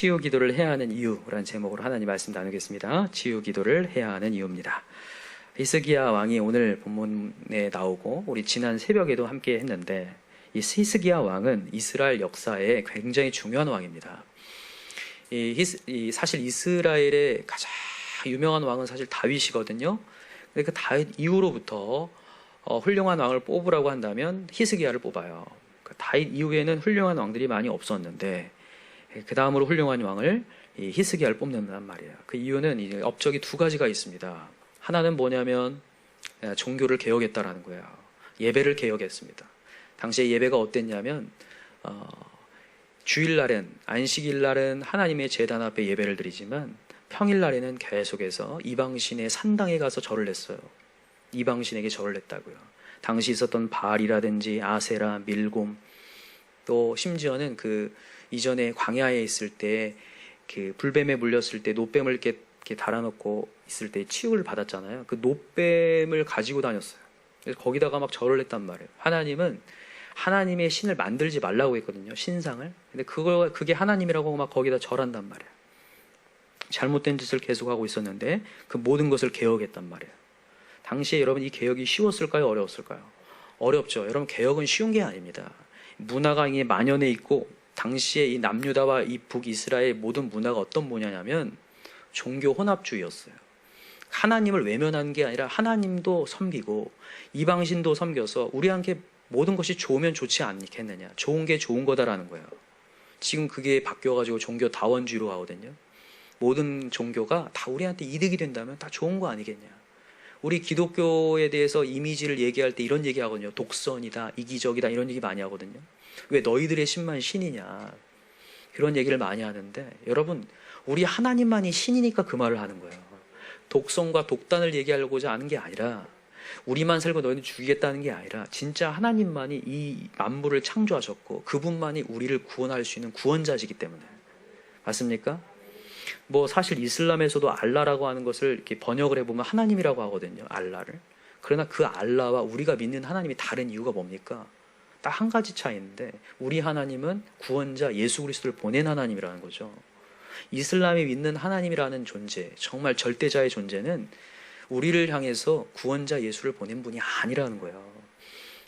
치유 기도를 해야 하는 이유라는 제목으로 하나님 말씀 나누겠습니다. 치유 기도를 해야 하는 이유입니다. 히스기야 왕이 오늘 본문에 나오고 우리 지난 새벽에도 함께 했는데, 이 히스기야 왕은 이스라엘 역사에 굉장히 중요한 왕입니다. 사실 이스라엘의 가장 유명한 왕은 사실 다윗이거든요. 근데 그 다윗 이후로부터 훌륭한 왕을 뽑으라고 한다면 히스기야를 뽑아요. 그 다윗 이후에는 훌륭한 왕들이 많이 없었는데 그 다음으로 훌륭한 왕을 히스기야를 뽑는단 말이에요. 그 이유는 이제 업적이 두 가지가 있습니다. 하나는 뭐냐면 종교를 개혁했다라는 거예요. 예배를 개혁했습니다. 당시에 예배가 어땠냐면 주일날은, 안식일날은 하나님의 제단 앞에 예배를 드리지만 평일날에는 계속해서 이방신의 산당에 가서 절을 했어요. 이방신에게 절을 했다고요. 당시 있었던 바알이라든지 아세라, 밀곰, 또 심지어는 그 이전에 광야에 있을 때 그 불뱀에 물렸을 때 노뱀을 이렇게 달아놓고 있을 때 치유를 받았잖아요. 그 노뱀을 가지고 다녔어요. 그래서 거기다가 막 절을 했단 말이에요. 하나님은 하나님의 신을 만들지 말라고 했거든요. 신상을. 근데 그게 하나님이라고 막 거기다 절한단 말이에요. 잘못된 짓을 계속하고 있었는데 그 모든 것을 개혁했단 말이에요. 당시에 여러분 이 개혁이 쉬웠을까요? 어려웠을까요? 어렵죠. 여러분 개혁은 쉬운 게 아닙니다. 문화가 이게 만연해 있고, 당시에 이 남유다와 이 북이스라엘 모든 문화가 어떤 문화냐면 종교 혼합주의였어요. 하나님을 외면하는 게 아니라 하나님도 섬기고 이방신도 섬겨서 우리한테 모든 것이 좋으면 좋지 않겠느냐, 좋은 게 좋은 거다라는 거예요. 지금 그게 바뀌어가지고 종교 다원주의로 가거든요. 모든 종교가 다 우리한테 이득이 된다면 다 좋은 거 아니겠냐. 우리 기독교에 대해서 이미지를 얘기할 때 이런 얘기 하거든요. 독선이다, 이기적이다, 이런 얘기 많이 하거든요. 왜 너희들의 신만 신이냐, 그런 얘기를 많이 하는데, 여러분 우리 하나님만이 신이니까 그 말을 하는 거예요. 독선과 독단을 얘기하려고자 하는 게 아니라, 우리만 살고 너희는 죽이겠다는 게 아니라 진짜 하나님만이 이 만물을 창조하셨고 그분만이 우리를 구원할 수 있는 구원자시기 때문에. 맞습니까? 뭐 사실 이슬람에서도 알라라고 하는 것을 이렇게 번역을 해보면 하나님이라고 하거든요. 알라를. 그러나 그 알라와 우리가 믿는 하나님이 다른 이유가 뭡니까? 딱 한 가지 차이인데, 우리 하나님은 구원자 예수 그리스도를 보낸 하나님이라는 거죠. 이슬람이 믿는 하나님이라는 존재, 정말 절대자의 존재는 우리를 향해서 구원자 예수를 보낸 분이 아니라는 거예요.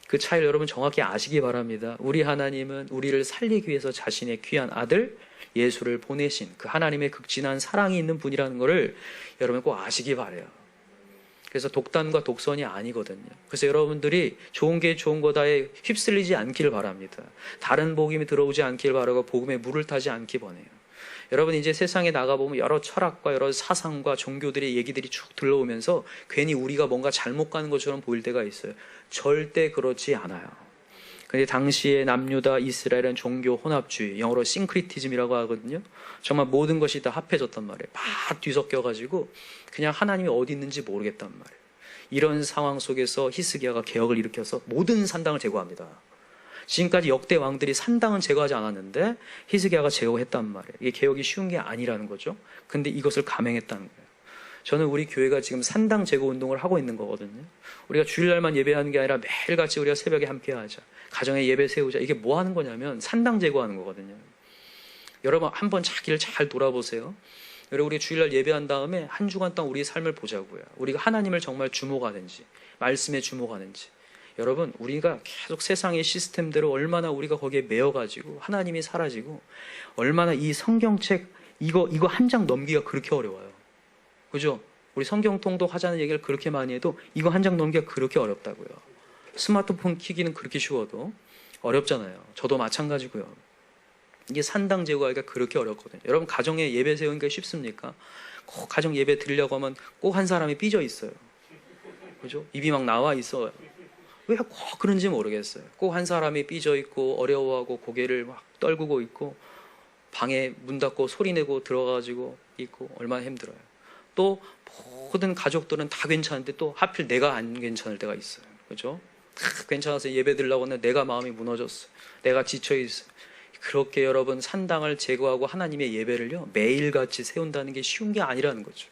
그 차이를 여러분 정확히 아시기 바랍니다. 우리 하나님은 우리를 살리기 위해서 자신의 귀한 아들 예수를 보내신 그 하나님의 극진한 사랑이 있는 분이라는 것을 여러분 꼭 아시기 바라요. 그래서 독단과 독선이 아니거든요. 그래서 여러분들이 좋은 게 좋은 거다에 휩쓸리지 않기를 바랍니다. 다른 복음이 들어오지 않기를 바라고 복음에 물을 타지 않기 원해요. 여러분 이제 세상에 나가보면 여러 철학과 여러 사상과 종교들의 얘기들이 쭉 들러오면서 괜히 우리가 뭔가 잘못 가는 것처럼 보일 때가 있어요. 절대 그렇지 않아요. 근데 당시에 남유다 이스라엘은 종교 혼합주의, 영어로 싱크리티즘이라고 하거든요. 정말 모든 것이 다 합해졌단 말이에요. 막 뒤섞여가지고 그냥 하나님이 어디 있는지 모르겠단 말이에요. 이런 상황 속에서 히스기야가 개혁을 일으켜서 모든 산당을 제거합니다. 지금까지 역대 왕들이 산당은 제거하지 않았는데 히스기야가 제거했단 말이에요. 이게 개혁이 쉬운 게 아니라는 거죠. 근데 이것을 감행했다는 거예요. 저는 우리 교회가 지금 산당 제거 운동을 하고 있는 거거든요. 우리가 주일날만 예배하는 게 아니라 매일같이 우리가 새벽에 함께 하자, 가정에 예배 세우자. 이게 뭐 하는 거냐면 산당 제거하는 거거든요. 여러분 한번 자기를 잘 돌아보세요. 여러분 우리 주일날 예배한 다음에 한 주간 동안 우리의 삶을 보자고요. 우리가 하나님을 정말 주목하는지, 말씀에 주목하는지. 여러분 우리가 계속 세상의 시스템대로 얼마나 우리가 거기에 매여가지고 하나님이 사라지고, 얼마나 이 성경책 이거 한 장 넘기기가 그렇게 어려워요. 그죠? 우리 성경 통독하자는 얘기를 그렇게 많이 해도 이거 한 장 넘기기가 그렇게 어렵다고요. 스마트폰 키기는 그렇게 쉬워도 어렵잖아요. 저도 마찬가지고요. 이게 산당 제거하기가 그렇게 어렵거든요. 여러분 가정에 예배 세우기가 쉽습니까? 꼭 가정 예배 드리려고 하면 꼭 한 사람이 삐져 있어요. 그죠? 입이 막 나와 있어요. 왜 꼭 그런지 모르겠어요. 꼭 한 사람이 삐져 있고 어려워하고 고개를 막 떨구고 있고 방에 문 닫고 소리내고 들어가지고 있고 얼마나 힘들어요. 또 모든 가족들은 다 괜찮은데 또 하필 내가 안 괜찮을 때가 있어요. 그죠? 괜찮아서 예배 드리려고 하는데 내가 마음이 무너졌어요. 내가 지쳐있어요. 그렇게 여러분 산당을 제거하고 하나님의 예배를요 매일같이 세운다는 게 쉬운 게 아니라는 거죠.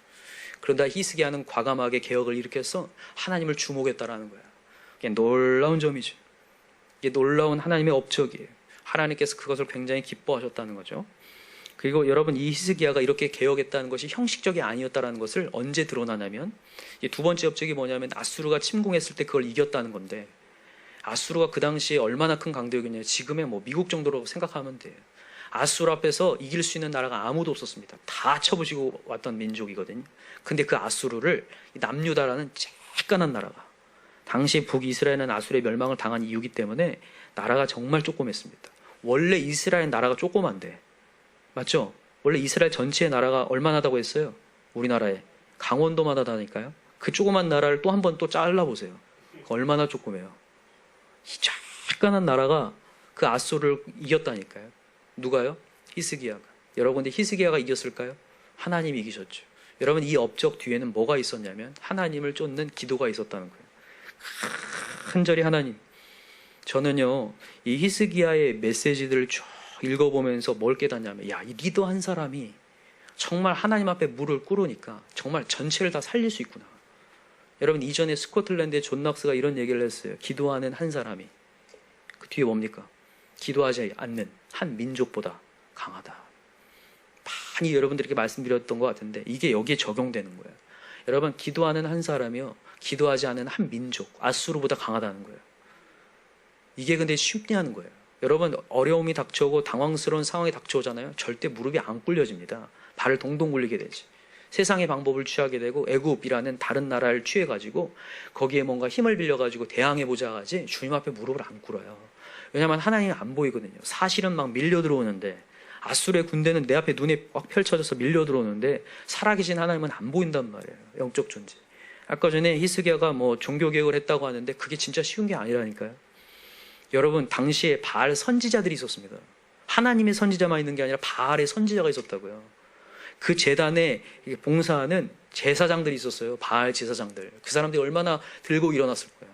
그런다 히스기야는 과감하게 개혁을 일으켜서 하나님을 주목했다라는 거예요. 이게 놀라운 점이죠. 이게 놀라운 하나님의 업적이에요. 하나님께서 그것을 굉장히 기뻐하셨다는 거죠. 그리고 여러분, 이 히스기야가 이렇게 개혁했다는 것이 형식적이 아니었다는 것을 언제 드러나냐면, 두 번째 업적이 뭐냐면 아수르가 침공했을 때 그걸 이겼다는 건데, 아수르가 그 당시에 얼마나 큰 강대국이냐, 지금의 뭐 미국 정도로 생각하면 돼요. 아수르 앞에서 이길 수 있는 나라가 아무도 없었습니다. 다 쳐부시고 왔던 민족이거든요. 근데 그 아수르를 남유다라는 쬐깐한 나라가, 당시 북이스라엘은 아수르의 멸망을 당한 이유기 때문에 나라가 정말 조그맸습니다. 원래 이스라엘 나라가 조그만데, 맞죠? 원래 이스라엘 전체의 나라가 얼마나다고 했어요? 우리나라에 강원도만 하다니까요. 그 조그만 나라를 또 한 번 또 잘라보세요. 얼마나 조그매요. 이 쬐깐한 나라가 그 아수르를 이겼다니까요. 누가요? 히스기야가. 여러분, 근데 히스기야가 이겼을까요? 하나님이 이기셨죠. 여러분, 이 업적 뒤에는 뭐가 있었냐면 하나님을 쫓는 기도가 있었다는 거예요. 간절히 하나님. 저는요, 이 히스기야의 메시지들을 쭉 읽어보면서 뭘 깨닫냐면, 야, 이 리더 한 사람이 정말 하나님 앞에 무릎을 꿇으니까 정말 전체를 다 살릴 수 있구나. 여러분, 이전에 스코틀랜드의 존 락스가 이런 얘기를 했어요. 기도하는 한 사람이, 그 뒤에 뭡니까? 기도하지 않는 한 민족보다 강하다. 많이 여러분들에게 말씀드렸던 것 같은데 이게 여기에 적용되는 거예요. 여러분, 기도하는 한 사람이요, 기도하지 않은 한 민족, 아수르보다 강하다는 거예요. 이게 근데 쉽냐는 거예요. 여러분, 어려움이 닥쳐오고 당황스러운 상황이 닥쳐오잖아요. 절대 무릎이 안 꿇려집니다. 발을 동동 굴리게 되지. 세상의 방법을 취하게 되고 애굽이라는 다른 나라를 취해가지고 거기에 뭔가 힘을 빌려가지고 대항해보자 하지, 주님 앞에 무릎을 안 꿇어요. 왜냐하면 하나님은 안 보이거든요. 사실은 막 밀려 들어오는데, 아수르의 군대는 내 앞에 눈에 꽉 펼쳐져서 밀려 들어오는데 살아계신 하나님은 안 보인단 말이에요. 영적 존재. 아까 전에 히스기야가 뭐 종교개혁을 했다고 하는데 그게 진짜 쉬운 게 아니라니까요. 여러분, 당시에 바알 선지자들이 있었습니다. 하나님의 선지자만 있는 게 아니라 바알의 선지자가 있었다고요. 그 제단에 봉사하는 제사장들이 있었어요. 바알 제사장들. 그 사람들이 얼마나 들고 일어났을 거예요.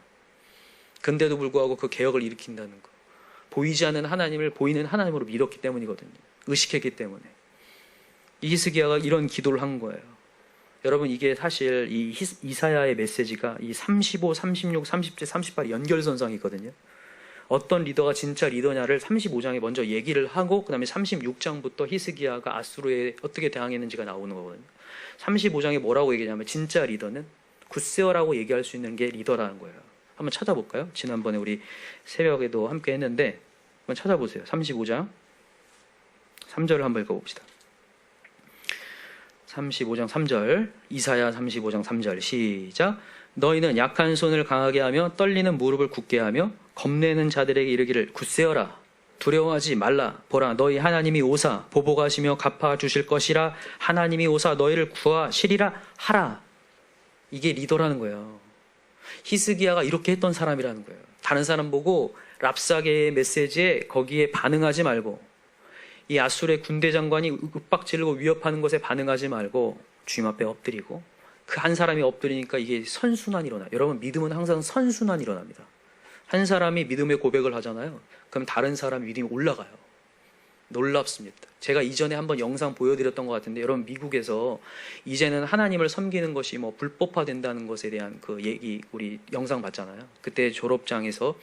근데도 불구하고 그 개혁을 일으킨다는 거. 보이지 않는 하나님을 보이는 하나님으로 믿었기 때문이거든요. 의식했기 때문에. 이 히스기야가 이런 기도를 한 거예요. 여러분, 이게 사실 이 이사야의 메시지가 이 35, 36, 37, 38이 연결선상이거든요. 어떤 리더가 진짜 리더냐를 35장에 먼저 얘기를 하고 그 다음에 36장부터 히스기야가 아수르에 어떻게 대항했는지가 나오는 거거든요. 35장에 뭐라고 얘기하냐면 진짜 리더는 굿세어라고 얘기할 수 있는 게 리더라는 거예요. 한번 찾아볼까요? 지난번에 우리 새벽에도 함께 했는데 한번 찾아보세요. 35장 3절을 한번 읽어봅시다. 35장 3절, 이사야 35장 3절 시작. 너희는 약한 손을 강하게 하며 떨리는 무릎을 굳게 하며 겁내는 자들에게 이르기를 굳세어라, 두려워하지 말라. 보라, 너희 하나님이 오사 보복하시며 갚아주실 것이라. 하나님이 오사 너희를 구하시리라 하라. 이게 리더라는 거예요. 히스기야가 이렇게 했던 사람이라는 거예요. 다른 사람 보고 랍사게의 메시지에 거기에 반응하지 말고, 이 아수르의 군대 장관이 윽박지르고 위협하는 것에 반응하지 말고 주님 앞에 엎드리고, 그 한 사람이 엎드리니까 이게 선순환이 일어나요. 여러분, 믿음은 항상 선순환이 일어납니다. 한 사람이 믿음의 고백을 하잖아요. 그럼 다른 사람 믿음이 올라가요. 놀랍습니다. 제가 이전에 한번 영상 보여드렸던 것 같은데, 여러분, 미국에서 이제는 하나님을 섬기는 것이 뭐 불법화된다는 것에 대한 그 얘기 우리 영상 봤잖아요. 그때 졸업식에서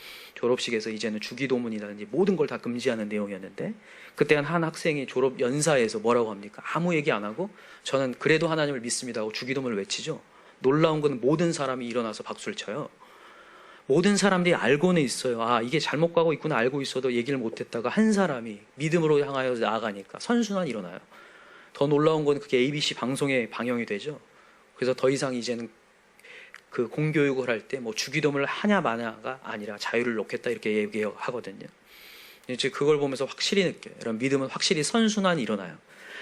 이제는 주기도문이라든지 모든 걸 다 금지하는 내용이었는데, 그때 한 학생이 졸업 연사에서 뭐라고 합니까? 아무 얘기 안 하고 저는 그래도 하나님을 믿습니다 하고 주기도문을 외치죠. 놀라운 건 모든 사람이 일어나서 박수를 쳐요. 모든 사람들이 알고는 있어요. 아, 이게 잘못 가고 있구나 알고 있어도 얘기를 못했다가 한 사람이 믿음으로 향하여 나아가니까 선순환이 일어나요. 더 놀라운 건 그게 ABC 방송에 방영이 되죠. 그래서 더 이상 이제는 그 공교육을 할 때 뭐 주기도문을 하냐 마냐가 아니라 자유를 놓겠다 이렇게 얘기하거든요. 이제 그걸 보면서 확실히 느껴요. 이런 믿음은 확실히 선순환이 일어나요.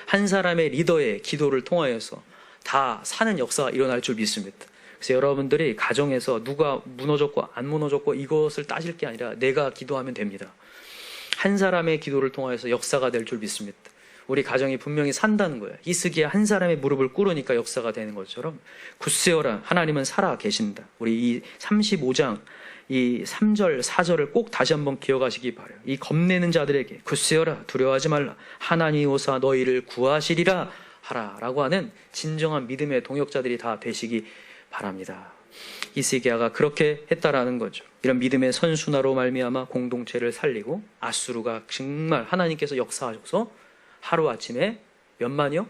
한 사람의 리더의 기도를 통하여서 다 사는 역사가 일어날 줄 믿습니다. 그래서 여러분들이 가정에서 누가 무너졌고 안 무너졌고 이것을 따질 게 아니라 내가 기도하면 됩니다. 한 사람의 기도를 통하여서 역사가 될 줄 믿습니다. 우리 가정이 분명히 산다는 거예요. 히스기야 한 사람의 무릎을 꿇으니까 역사가 되는 것처럼 굳세어라, 하나님은 살아 계신다. 우리 이 35장 이 3절 4절을 꼭 다시 한번 기억하시기 바라요. 이 겁내는 자들에게 굳세어라, 두려워하지 말라, 하나님 오사 너희를 구하시리라 하라 라고 하는 진정한 믿음의 동역자들이 다 되시기 바랍니다. 히스기야가 그렇게 했다라는 거죠. 이런 믿음의 선순화로 말미암아 공동체를 살리고 아수르가 정말 하나님께서 역사하셔서 하루아침에 몇만이요?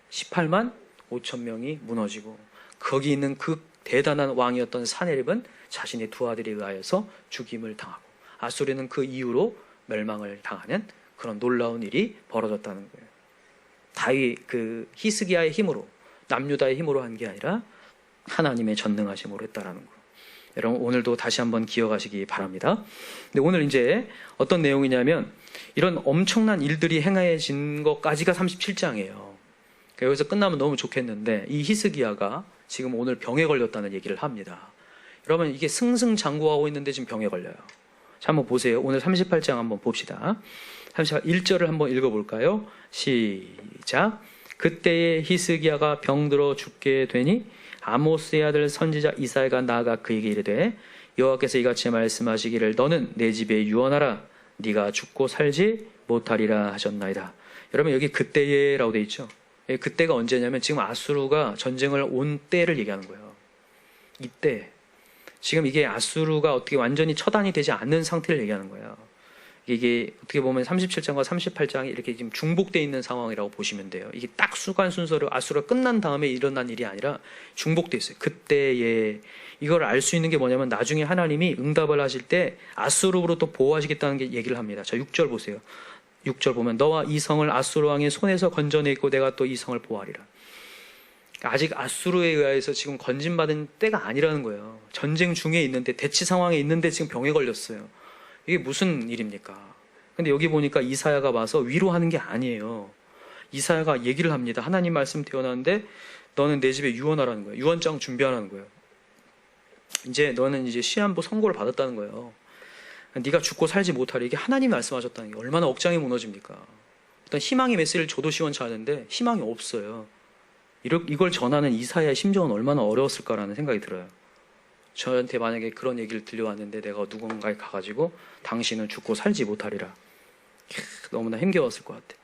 18만 5천 명이 무너지고 거기 있는 그 대단한 왕이었던 사네립은 자신의 두 아들에 의하여서 죽임을 당하고 아수르는 그 이후로 멸망을 당하는 그런 놀라운 일이 벌어졌다는 거예요. 다윗 그 히스기야의 힘으로 남유다의 힘으로 한 게 아니라 하나님의 전능하심으로 했다라는 거. 여러분 오늘도 다시 한번 기억하시기 바랍니다. 근데 오늘 이제 어떤 내용이냐면 이런 엄청난 일들이 행해진 것까지가 37장이에요. 여기서 끝나면 너무 좋겠는데 이 히스기야가 지금 오늘 병에 걸렸다는 얘기를 합니다. 여러분 이게 승승장구하고 있는데 지금 병에 걸려요. 자 한번 보세요. 오늘 38장 한번 봅시다. 1절을 한번 읽어볼까요? 시작. 그때에 히스기야가 병들어 죽게 되니 아모스의 아들 선지자 이사야가 나아가 그에게 이르되 여호와께서 이같이 말씀하시기를 너는 내 집에 유언하라 네가 죽고 살지 못하리라 하셨나이다. 여러분 여기 그때에라고 돼 있죠. 그때가 언제냐면 지금 아수르가 전쟁을 온 때를 얘기하는 거예요. 이때 지금 이게 아수르가 어떻게 완전히 처단이 되지 않는 상태를 얘기하는 거예요. 이게 어떻게 보면 37장과 38장이 이렇게 지금 중복되어 있는 상황이라고 보시면 돼요. 이게 딱 수간 순서로 아수르가 끝난 다음에 일어난 일이 아니라 중복되어 있어요. 그때에 이걸 알 수 있는 게 뭐냐면 나중에 하나님이 응답을 하실 때 아수르로부터 보호하시겠다는 게 얘기를 합니다. 자 6절 보세요. 6절 보면 너와 이 성을 아수르 왕의 손에서 건져내고 내가 또 이 성을 보호하리라. 아직 아수르에 의해서 지금 건진받은 때가 아니라는 거예요. 전쟁 중에 있는데 대치 상황에 있는데 지금 병에 걸렸어요. 이게 무슨 일입니까? 근데 여기 보니까 이사야가 와서 위로하는 게 아니에요. 이사야가 얘기를 합니다. 하나님 말씀 태어났는데 너는 내 집에 유언하라는 거예요. 유언장 준비하라는 거예요. 이제 너는 이제 시한부 선고를 받았다는 거예요. 네가 죽고 살지 못하리. 이게 하나님이 말씀하셨다는 게 얼마나 억장이 무너집니까? 어떤 희망의 메시지를 줘도 시원찮은데 희망이 없어요. 이걸 전하는 이사야의 심정은 얼마나 어려웠을까라는 생각이 들어요. 저한테 만약에 그런 얘기를 들려왔는데 내가 누군가에 가가지고 당신은 죽고 살지 못하리라. 너무나 힘겨웠을 것 같아.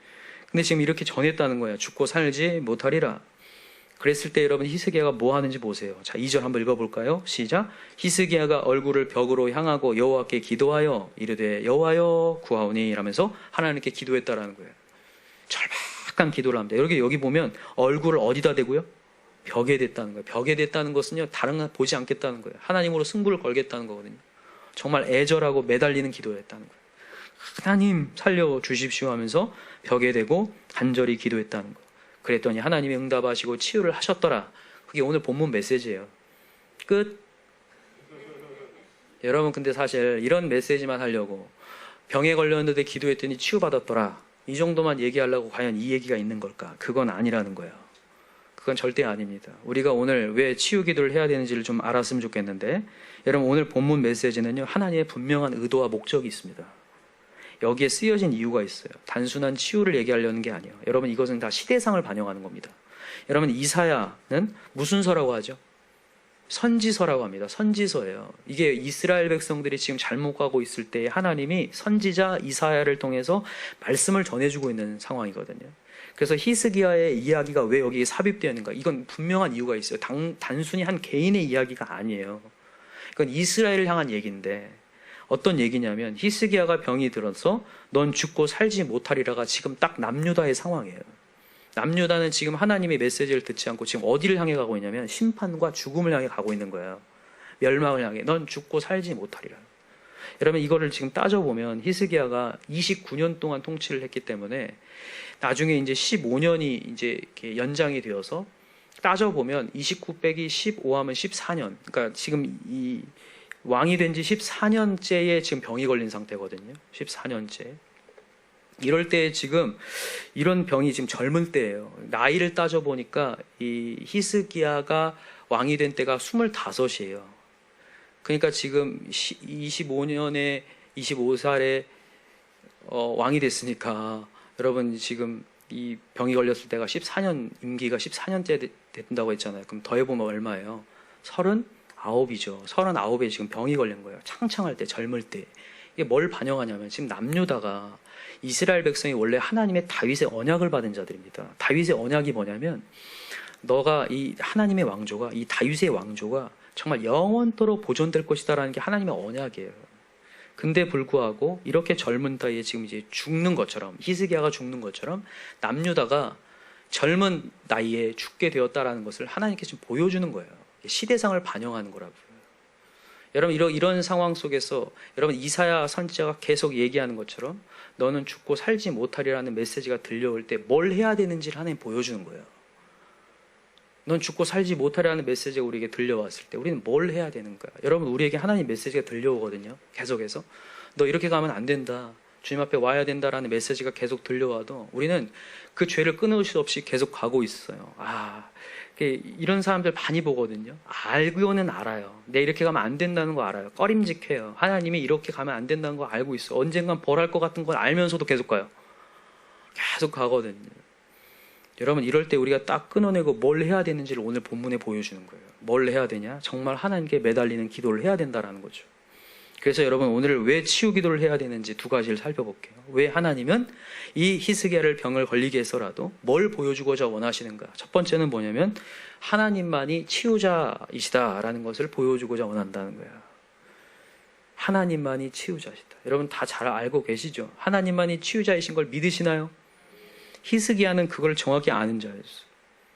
근데 지금 이렇게 전했다는 거예요. 죽고 살지 못하리라. 그랬을 때 여러분 히스기야가 뭐 하는지 보세요. 자 2절 한번 읽어볼까요? 시작. 히스기야가 얼굴을 벽으로 향하고 여호와께 기도하여 이르되 여호와여 구하오니 이라면서 하나님께 기도했다라는 거예요. 절박한 기도를 합니다. 여기 보면 얼굴을 어디다 대고요? 벽에 댔다는 거예요. 벽에 댔다는 것은요 다른 거 보지 않겠다는 거예요. 하나님으로 승부를 걸겠다는 거거든요. 정말 애절하고 매달리는 기도였다는 거예요. 하나님 살려주십시오 하면서 벽에 대고 간절히 기도했다는 거예요. 그랬더니 하나님이 응답하시고 치유를 하셨더라. 그게 오늘 본문 메시지예요. 끝. 여러분 근데 사실 이런 메시지만 하려고 병에 걸렸는데 기도했더니 치유받았더라. 이 정도만 얘기하려고 과연 이 얘기가 있는 걸까? 그건 아니라는 거예요. 그건 절대 아닙니다. 우리가 오늘 왜 치유 기도를 해야 되는지를 좀 알았으면 좋겠는데 여러분 오늘 본문 메시지는요 하나님의 분명한 의도와 목적이 있습니다. 여기에 쓰여진 이유가 있어요. 단순한 치유를 얘기하려는 게 아니에요. 여러분 이것은 다 시대상을 반영하는 겁니다. 여러분 이사야는 무슨 서라고 하죠? 선지서라고 합니다. 선지서예요. 이게 이스라엘 백성들이 지금 잘못 가고 있을 때 하나님이 선지자 이사야를 통해서 말씀을 전해주고 있는 상황이거든요. 그래서 히스기야의 이야기가 왜 여기에 삽입되어 있는가? 이건 분명한 이유가 있어요. 단순히 한 개인의 이야기가 아니에요. 이건 이스라엘을 향한 얘기인데 어떤 얘기냐면 히스기야가 병이 들어서 넌 죽고 살지 못하리라가 지금 딱 남유다의 상황이에요. 남유다는 지금 하나님의 메시지를 듣지 않고 지금 어디를 향해 가고 있냐면 심판과 죽음을 향해 가고 있는 거예요. 멸망을 향해. 넌 죽고 살지 못하리라. 여러분 이거를 지금 따져보면 히스기야가 29년 동안 통치를 했기 때문에 나중에 이제 15년이 이제 이렇게 연장이 되어서 따져보면 29 빼기 15 하면 14년. 그러니까 지금 이 왕이 된 지 14년째에 지금 병이 걸린 상태거든요. 14년째. 이럴 때 지금 이런 병이 지금 젊을 때예요. 나이를 따져보니까 이 히스기야가 왕이 된 때가 25이에요. 그러니까 지금 25년에 25살에 왕이 됐으니까 여러분 지금 이 병이 걸렸을 때가 14년 임기가 14년째 된다고 했잖아요. 그럼 더해보면 얼마예요? 39이죠. 39에 지금 병이 걸린 거예요. 창창할 때 젊을 때. 이게 뭘 반영하냐면 지금 남유다가 이스라엘 백성이 원래 하나님의 다윗의 언약을 받은 자들입니다. 다윗의 언약이 뭐냐면 너가 이 하나님의 왕조가 이 다윗의 왕조가 정말 영원토록 보존될 것이다라는 게 하나님의 언약이에요. 근데 불구하고 이렇게 젊은 나이에 지금 이제 죽는 것처럼, 히스기야가 죽는 것처럼 남유다가 젊은 나이에 죽게 되었다라는 것을 하나님께 지금 보여주는 거예요. 시대상을 반영하는 거라고요. 여러분, 이런 상황 속에서 여러분 이사야 선지자가 계속 얘기하는 것처럼 너는 죽고 살지 못하리라는 메시지가 들려올 때 뭘 해야 되는지를 하나님 보여주는 거예요. 넌 죽고 살지 못하리라는 메시지가 우리에게 들려왔을 때 우리는 뭘 해야 되는 거야? 여러분, 우리에게 하나님 메시지가 들려오거든요. 계속해서 너 이렇게 가면 안 된다, 주님 앞에 와야 된다라는 메시지가 계속 들려와도 우리는 그 죄를 끊을 수 없이 계속 가고 있어요. 이런 사람들 많이 보거든요. 알고는 알아요. 내 이렇게 가면 안 된다는 거 알아요. 꺼림직해요. 하나님이 이렇게 가면 안 된다는 거 알고 있어. 언젠간 벌할 것 같은 걸 알면서도 계속 가요. 계속 가거든요. 여러분, 이럴 때 우리가 딱 끊어내고 뭘 해야 되는지를 오늘 본문에 보여주는 거예요. 뭘 해야 되냐? 정말 하나님께 매달리는 기도를 해야 된다는 거죠. 그래서 여러분, 오늘 왜 치유 기도를 해야 되는지 두 가지를 살펴볼게요. 왜 하나님은 이 히스기야를 병을 걸리게 해서라도 뭘 보여주고자 원하시는가? 첫 번째는 뭐냐면 하나님만이 치유자이시다라는 것을 보여주고자 원한다는 거야. 하나님만이 치유자시다. 여러분 다 잘 알고 계시죠? 하나님만이 치유자이신 걸 믿으시나요? 히스기야는 그걸 정확히 아는 자였어요.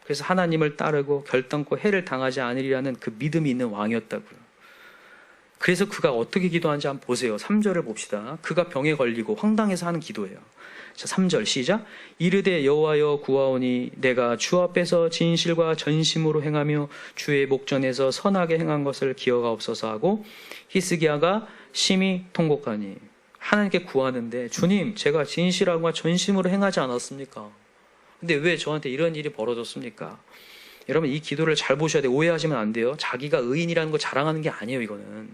그래서 하나님을 따르고 결단코 해를 당하지 않으리라는 그 믿음이 있는 왕이었다고요. 그래서 그가 어떻게 기도하는지 한번 보세요. 3절을 봅시다. 그가 병에 걸리고 황당해서 하는 기도예요. 자, 3절 시작. 이르되 여호와여 구하오니 내가 주 앞에서 진실과 전심으로 행하며 주의 목전에서 선하게 행한 것을 기억하옵소서 하고 히스기야가 심히 통곡하니. 하나님께 구하는데 주님, 제가 진실함과 전심으로 행하지 않았습니까? 근데 왜 저한테 이런 일이 벌어졌습니까? 여러분, 이 기도를 잘 보셔야 돼요. 오해하시면 안 돼요. 자기가 의인이라는 거 자랑하는 게 아니에요. 이거는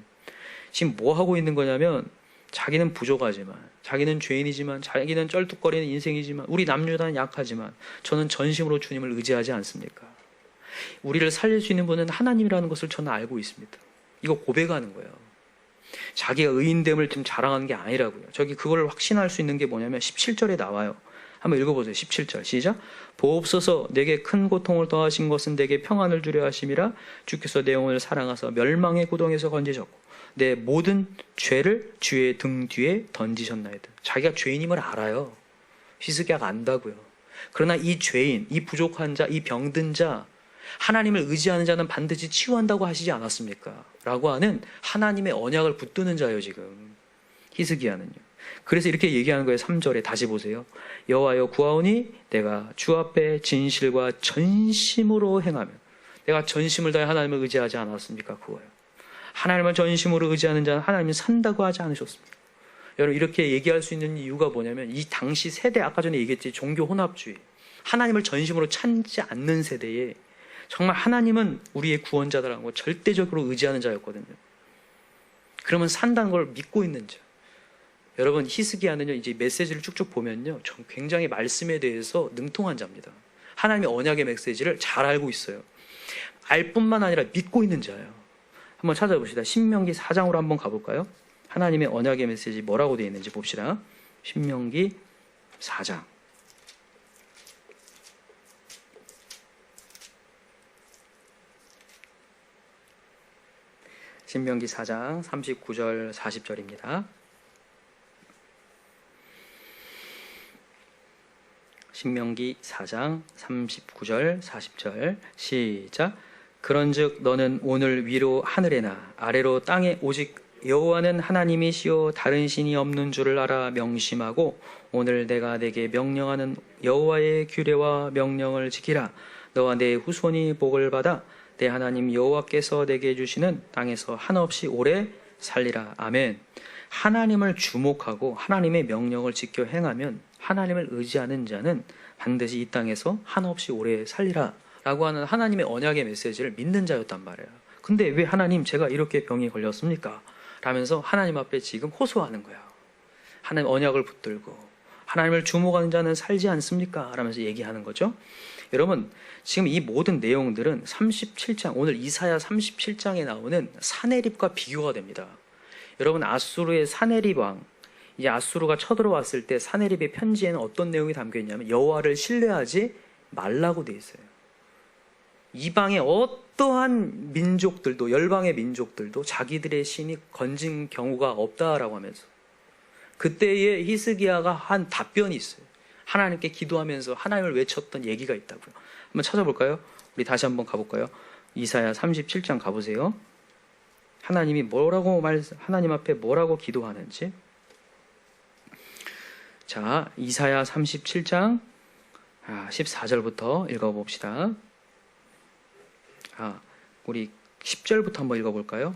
지금 뭐 하고 있는 거냐면 자기는 부족하지만, 자기는 죄인이지만, 자기는 쩔뚝거리는 인생이지만, 우리 남유다는 약하지만 저는 전심으로 주님을 의지하지 않습니까? 우리를 살릴 수 있는 분은 하나님이라는 것을 저는 알고 있습니다. 이거 고백하는 거예요. 자기가 의인됨을 좀 자랑하는 게 아니라고요. 저기 그걸 확신할 수 있는 게 뭐냐면 17절에 나와요. 한번 읽어보세요. 17절 시작. 보옵소서, 내게 큰 고통을 더하신 것은 내게 평안을 주려 하심이라. 주께서 내 영혼을 사랑하사 멸망의 고동에서 건지셨고 내 모든 죄를 주의 등 뒤에 던지셨나이다. 자기가 죄인임을 알아요. 히스기야가 안다고요. 그러나 이 죄인, 이 부족한 자, 이 병든 자, 하나님을 의지하는 자는 반드시 치유한다고 하시지 않았습니까? 라고 하는 하나님의 언약을 붙드는 자예요. 지금 히스기야는요. 그래서 이렇게 얘기하는 거예요. 3절에 다시 보세요. 여호와여 구하오니 내가 주 앞에 진실과 전심으로 행하면. 내가 전심을 다해 하나님을 의지하지 않았습니까? 그거예요. 하나님을 전심으로 의지하는 자는 하나님이 산다고 하지 않으셨습니까? 여러분, 이렇게 얘기할 수 있는 이유가 뭐냐면 이 당시 세대, 아까 전에 얘기했지, 종교 혼합주의, 하나님을 전심으로 찾지 않는 세대에 정말 하나님은 우리의 구원자다라는 걸 절대적으로 의지하는 자였거든요. 그러면 산다는 걸 믿고 있는 자. 여러분, 히스기야는요, 이제 메시지를 쭉쭉 보면요, 굉장히 말씀에 대해서 능통한 자입니다. 하나님의 언약의 메시지를 잘 알고 있어요. 알 뿐만 아니라 믿고 있는 자예요. 한번 찾아봅시다. 신명기 4장으로 한번 가볼까요? 하나님의 언약의 메시지 뭐라고 되어 있는지 봅시다. 신명기 4장. 신명기 4장 39절 40절입니다. 신명기 4장 39절 40절 시작. 그런즉 너는 오늘 위로 하늘에나 아래로 땅에 오직 여호와는 하나님이시요 다른 신이 없는 줄을 알아 명심하고 오늘 내가 내게 명령하는 여호와의 규례와 명령을 지키라. 너와 내 후손이 복을 받아 내 하나님 여호와께서 내게 주시는 땅에서 한없이 오래 살리라. 아멘. 하나님을 주목하고 하나님의 명령을 지켜 행하면 하나님을 의지하는 자는 반드시 이 땅에서 한없이 오래 살리라 라고 하는 하나님의 언약의 메시지를 믿는 자였단 말이에요. 근데 왜 하나님, 제가 이렇게 병이 걸렸습니까? 라면서 하나님 앞에 지금 호소하는 거야. 하나님 언약을 붙들고 하나님을 주목하는 자는 살지 않습니까? 라면서 얘기하는 거죠. 여러분, 지금 이 모든 내용들은 37장, 오늘 이사야 37장에 나오는 사네립과 비교가 됩니다. 여러분, 아수르의 사네립 왕, 이제 아수르가 쳐들어왔을 때 사네립의 편지에는 어떤 내용이 담겨 있냐면 여호와를 신뢰하지 말라고 돼 있어요. 이방의 어떠한 민족들도, 열방의 민족들도 자기들의 신이 건진 경우가 없다라고 하면서, 그때에 히스기야가 한 답변이 있어요. 하나님께 기도하면서 하나님을 외쳤던 얘기가 있다고요. 한번 찾아볼까요? 우리 다시 한번 가볼까요? 이사야 37장 가보세요. 하나님이 하나님 앞에 뭐라고 기도하는지. 자, 이사야 37장 14절부터 읽어봅시다. 우리 10절부터 한번 읽어볼까요?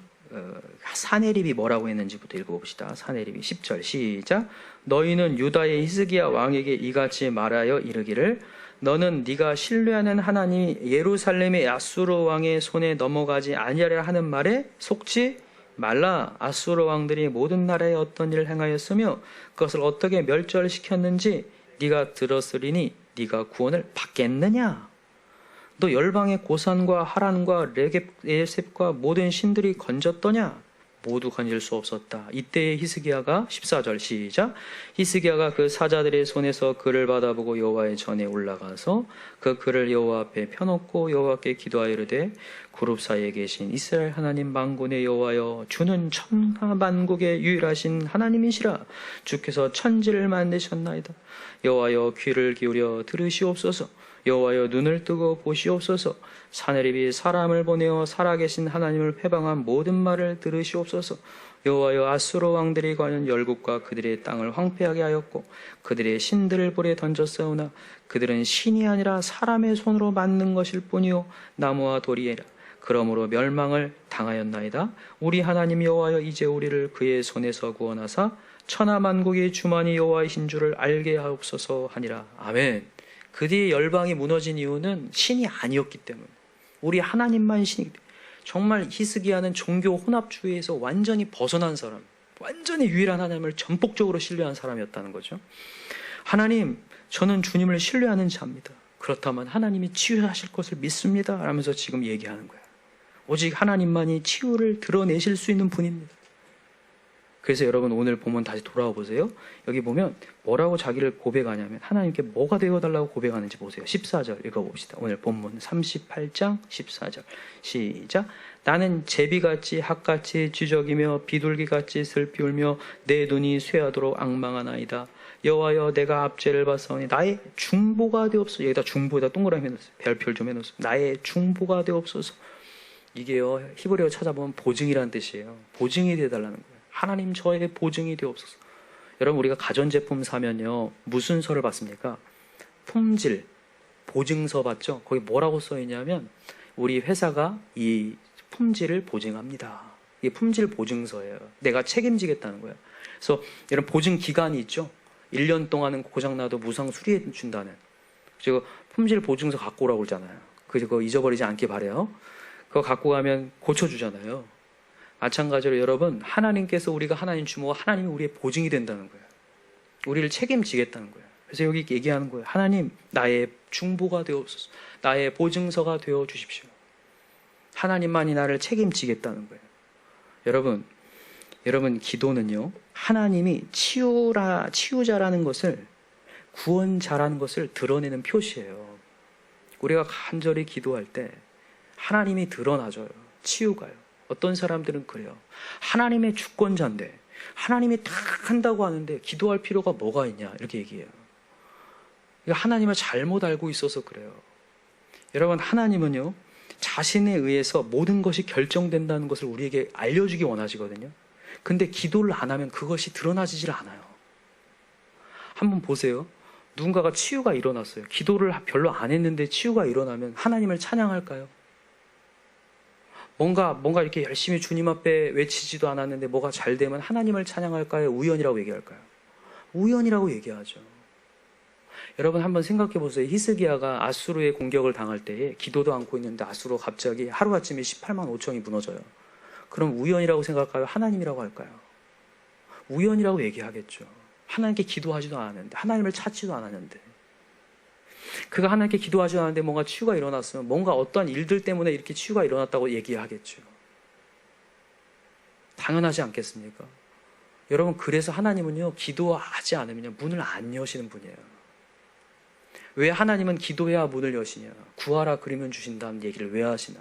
사네립이 뭐라고 했는지부터 읽어봅시다. 사네립이 10절 시작. 너희는 유다의 히스기야 왕에게 이같이 말하여 이르기를, 너는 네가 신뢰하는 하나님이 예루살렘의 아수르 왕의 손에 넘어가지 아니하리라 하는 말에 속지 말라. 아수르 왕들이 모든 나라에 어떤 일을 행하였으며 그것을 어떻게 멸절시켰는지 네가 들었으리니 네가 구원을 받겠느냐? 너 열방의 고산과 하란과 레셉과 모든 신들이 건졌더냐? 모두 건질 수 없었다. 이때의 히스기야가 14절 시작. 히스기야가 그 사자들의 손에서 글을 받아보고 여호와의 전에 올라가서 그 글을 여호와 앞에 펴놓고 여호와께 기도하여 이르되, 그룹 사이에 계신 이스라엘 하나님 만군의 여호와여, 주는 천하만국의 유일하신 하나님이시라. 주께서 천지를 만드셨나이다. 여호와여, 귀를 기울여 들으시옵소서. 여호와여, 눈을 뜨고 보시옵소서. 사네립이 사람을 보내어 살아계신 하나님을 회방한 모든 말을 들으시옵소서. 여호와여, 아수르 왕들이 과연 열국과 그들의 땅을 황폐하게 하였고 그들의 신들을 불에 던졌사오나 그들은 신이 아니라 사람의 손으로 만든 것일 뿐이요 나무와 돌이라. 그러므로 멸망을 당하였나이다. 우리 하나님 여호와여, 이제 우리를 그의 손에서 구원하사 천하만국의 주만이 여호와이신 줄을 알게 하옵소서 하니라. 아멘. 그 뒤에 열방이 무너진 이유는 신이 아니었기 때문에, 우리 하나님만 신이기 때문에. 정말 히스기야는 종교 혼합주의에서 완전히 벗어난 사람, 완전히 유일한 하나님을 전폭적으로 신뢰한 사람이었다는 거죠. 하나님, 저는 주님을 신뢰하는 자입니다. 그렇다면 하나님이 치유하실 것을 믿습니다 라면서 지금 얘기하는 거예요. 오직 하나님만이 치유를 드러내실 수 있는 분입니다. 그래서 여러분, 오늘 보면 다시 돌아와 보세요. 여기 보면 뭐라고 자기를 고백하냐면, 하나님께 뭐가 되어달라고 고백하는지 보세요. 14절 읽어봅시다. 오늘 본문 38장 14절 시작. 나는 제비같이 학같이 쥐적이며 비둘기같이 슬피 울며 내 눈이 쇠하도록 앙망하나이다. 여호와여, 내가 압제를 받사오니 나의 중보가 되옵소서. 여기다 중보에다 동그라미 해놓으세요. 별표를 좀 해놓으세요. 나의 중보가 되옵소서. 이게요, 히브리어 찾아보면 보증이라는 뜻이에요. 보증이 되어달라는 거예요. 하나님, 저의 보증이 되옵소서. 여러분, 우리가 가전제품 사면요, 무슨 서를 받습니까? 품질, 보증서 받죠? 거기 뭐라고 써있냐면, 우리 회사가 이 품질을 보증합니다. 이게 품질 보증서예요. 내가 책임지겠다는 거예요. 그래서 이런 보증 기간이 있죠? 1년 동안은 고장나도 무상 수리해 준다는. 그리고 품질 보증서 갖고 오라고 그러잖아요. 그거 잊어버리지 않길 바라요. 그거 갖고 가면 고쳐주잖아요. 마찬가지로 여러분, 하나님께서 우리가 하나님 주모가 하나님이 우리의 보증이 된다는 거예요. 우리를 책임지겠다는 거예요. 그래서 여기 얘기하는 거예요. 하나님, 나의 중보가 되옵소서. 나의 보증서가 되어 주십시오. 하나님만이 나를 책임지겠다는 거예요. 여러분 기도는요, 하나님이 치유자라는 것을, 구원자라는 것을 드러내는 표시예요. 우리가 간절히 기도할 때 하나님이 드러나져요. 치유가요. 어떤 사람들은 그래요. 하나님의 주권자인데, 하나님이 다 한다고 하는데 기도할 필요가 뭐가 있냐, 이렇게 얘기해요. 하나님을 잘못 알고 있어서 그래요. 여러분, 하나님은요, 자신에 의해서 모든 것이 결정된다는 것을 우리에게 알려주기 원하시거든요. 근데 기도를 안 하면 그것이 드러나지질 않아요. 한번 보세요. 누군가가 치유가 일어났어요. 기도를 별로 안 했는데 치유가 일어나면 하나님을 찬양할까요? 뭔가 이렇게 열심히 주님 앞에 외치지도 않았는데 뭐가 잘 되면 하나님을 찬양할까요? 우연이라고 얘기할까요? 우연이라고 얘기하죠. 여러분, 한번 생각해 보세요. 히스기야가 아수르의 공격을 당할 때에 기도도 않고 있는데 아수르가 갑자기 하루아침에 18만 5천이 무너져요. 그럼 우연이라고 생각할까요? 하나님이라고 할까요? 우연이라고 얘기하겠죠. 하나님께 기도하지도 않았는데, 하나님을 찾지도 않았는데. 그가 하나님께 기도하지 않았는데 뭔가 치유가 일어났으면 뭔가 어떠한 일들 때문에 이렇게 치유가 일어났다고 얘기하겠죠. 당연하지 않겠습니까? 여러분, 그래서 하나님은요, 기도하지 않으면 문을 안 여시는 분이에요. 왜 하나님은 기도해야 문을 여시냐, 구하라 그러면 주신다는 얘기를 왜 하시나,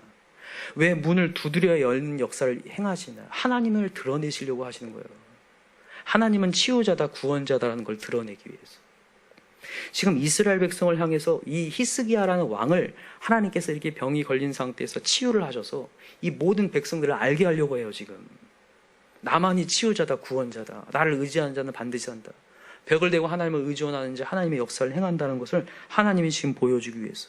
왜 문을 두드려야 열는 역사를 행하시나? 하나님을 드러내시려고 하시는 거예요. 하나님은 치유자다, 구원자다라는 걸 드러내기 위해서. 지금 이스라엘 백성을 향해서 이 히스기야라는 왕을 하나님께서 이렇게 병이 걸린 상태에서 치유를 하셔서 이 모든 백성들을 알게 하려고 해요. 지금 나만이 치유자다, 구원자다, 나를 의지하는 자는 반드시 한다, 벽을 대고 하나님을 의존하는 자 하나님의 역사를 행한다는 것을 하나님이 지금 보여주기 위해서,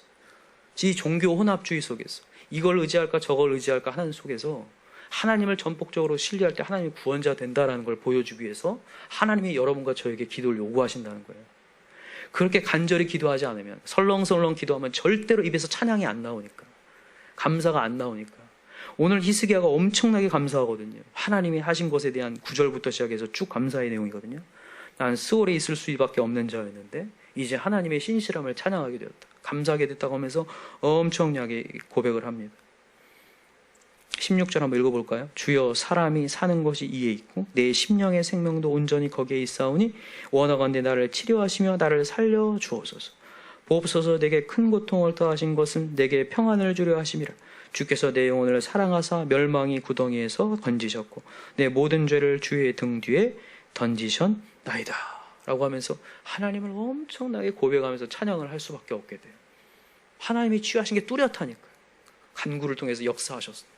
이 종교 혼합주의 속에서 이걸 의지할까 저걸 의지할까 하는 속에서 하나님을 전폭적으로 신뢰할 때 하나님이 구원자 된다는 걸 보여주기 위해서 하나님이 여러분과 저에게 기도를 요구하신다는 거예요. 그렇게 간절히 기도하지 않으면, 설렁설렁 기도하면 절대로 입에서 찬양이 안 나오니까, 감사가 안 나오니까. 오늘 히스기야가 엄청나게 감사하거든요. 하나님이 하신 것에 대한 9절부터 시작해서 쭉 감사의 내용이거든요. 난 스올에 있을 수밖에 없는 자였는데 이제 하나님의 신실함을 찬양하게 되었다, 감사하게 됐다고 하면서 엄청나게 고백을 합니다. 16절 한번 읽어볼까요? 주여, 사람이 사는 것이 이에 있고 내 심령의 생명도 온전히 거기에 있사오니 원하건대 나를 치료하시며 나를 살려 주옵소서. 보옵소서. 내게 큰 고통을 더하신 것은 내게 평안을 주려 하심이라. 주께서 내 영혼을 사랑하사 멸망의 구덩이에서 건지셨고 내 모든 죄를 주의 등 뒤에 던지셨나이다 라고 하면서 하나님을 엄청나게 고백하면서 찬양을 할 수밖에 없게 돼요. 하나님이 취하신 게 뚜렷하니까, 간구를 통해서 역사하셨어요.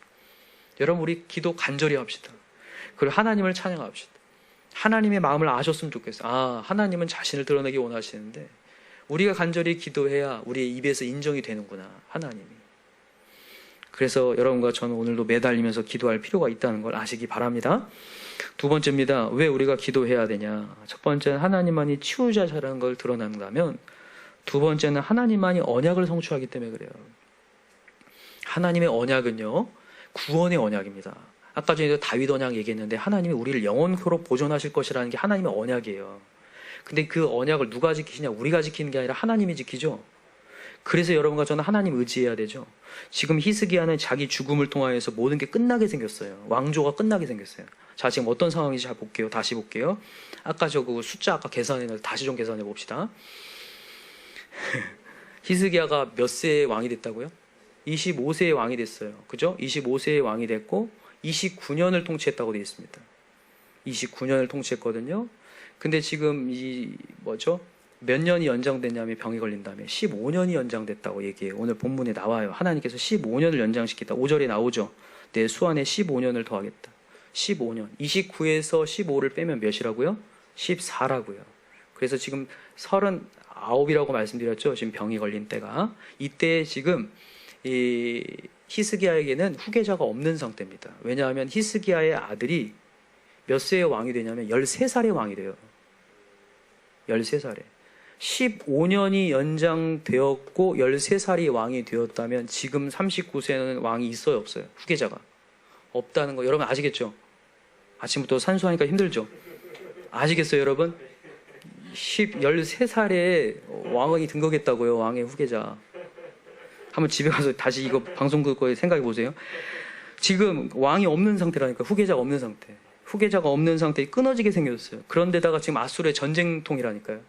여러분, 우리 기도 간절히 합시다. 그리고 하나님을 찬양합시다. 하나님의 마음을 아셨으면 좋겠어요. 아, 하나님은 자신을 드러내기 원하시는데 우리가 간절히 기도해야 우리의 입에서 인정이 되는구나, 하나님이. 그래서 여러분과 저는 오늘도 매달리면서 기도할 필요가 있다는 걸 아시기 바랍니다. 두 번째입니다. 왜 우리가 기도해야 되냐? 첫 번째는 하나님만이 치유자라는 걸 드러난다면, 두 번째는 하나님만이 언약을 성취하기 때문에 그래요. 하나님의 언약은요, 구원의 언약입니다. 아까 전에도 다윗 언약 얘기했는데 하나님이 우리를 영원토록 보존하실 것이라는 게 하나님의 언약이에요. 근데 그 언약을 누가 지키시냐? 우리가 지키는 게 아니라 하나님이 지키죠. 그래서 여러분과 저는 하나님 의지해야 되죠. 지금 히스기야는 자기 죽음을 통하여서 모든 게 끝나게 생겼어요. 왕조가 끝나게 생겼어요. 자, 지금 어떤 상황인지 잘 볼게요. 다시 볼게요. 아까 그 숫자 아까 계산해서 다시 좀 계산해 봅시다. 히스기야가 몇 세의 왕이 됐다고요? 25세의 왕이 됐어요. 그죠? 25세의 왕이 됐고 29년을 통치했다고 되어 있습니다. 29년을 통치했거든요. 근데 지금 몇 년이 연장됐냐면, 병이 걸린 다음에 15년이 연장됐다고 얘기해요. 오늘 본문에 나와요. 하나님께서 15년을 연장시키다. 5절에 나오죠. 내 수완에 15년을 더하겠다. 15년. 29에서 15를 빼면 몇이라고요? 14라고요. 그래서 지금 39이라고 말씀드렸죠. 지금 병이 걸린 때가. 이때 지금 이 히스기야에게는 후계자가 없는 상태입니다. 왜냐하면 히스기야의 아들이 몇 세의 왕이 되냐면 13살의 왕이 돼요. 13살에 15년이 연장되었고 13살이 왕이 되었다면 지금 39세는 왕이 있어요, 없어요? 후계자가 없다는 거 여러분 아시겠죠? 아침부터 산수하니까 힘들죠? 아시겠어요, 여러분? 13살에 왕이 등극했다고요, 왕의 후계자. 한번 집에 가서 다시 이거 방송 듣고 생각해 보세요. 지금 왕이 없는 상태라니까, 후계자가 없는 상태. 후계자가 없는 상태에 끊어지게 생겼어요. 그런데다가 지금 아수르의 전쟁통이라니까요.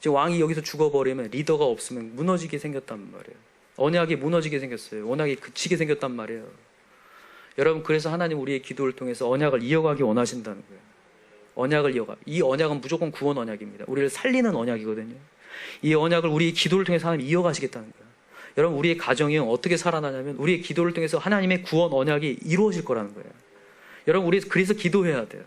지금 왕이 여기서 죽어버리면 리더가 없으면 무너지게 생겼단 말이에요. 언약이 무너지게 생겼어요. 언약이 그치게 생겼단 말이에요. 여러분, 그래서 하나님 우리의 기도를 통해서 언약을 이어가기 원하신다는 거예요. 언약을 이어가. 이 언약은 무조건 구원 언약입니다. 우리를 살리는 언약이거든요. 이 언약을 우리의 기도를 통해서 하나님 이어가시겠다는 거예요. 여러분, 우리의 가정이 어떻게 살아나냐면 우리의 기도를 통해서 하나님의 구원 언약이 이루어질 거라는 거예요. 여러분, 우리 그래서 기도해야 돼요.